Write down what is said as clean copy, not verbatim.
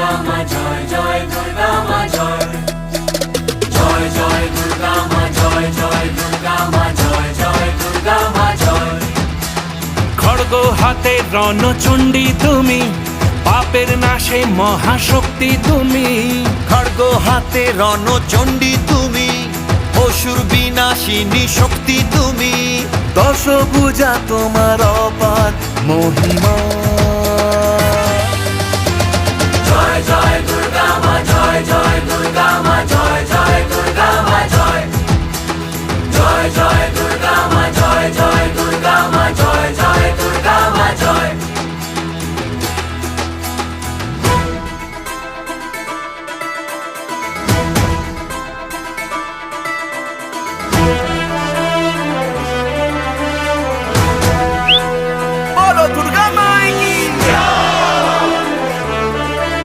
দুর্গা মা জয় জয় দুর্গা মা জয় জয় জয় দুর্গা মা জয় জয় দুর্গা মা জয় জয় দুর্গা মা জয়। খড়গ হাতে রণচণ্ডী তুমি, পাপের নাশে মহাশক্তি তুমি। খড়গ হাতে রণচণ্ডী তুমি, অসুর বিনাশিনী শক্তি তুমি। দশভুজা তোমার অপার মহিমা।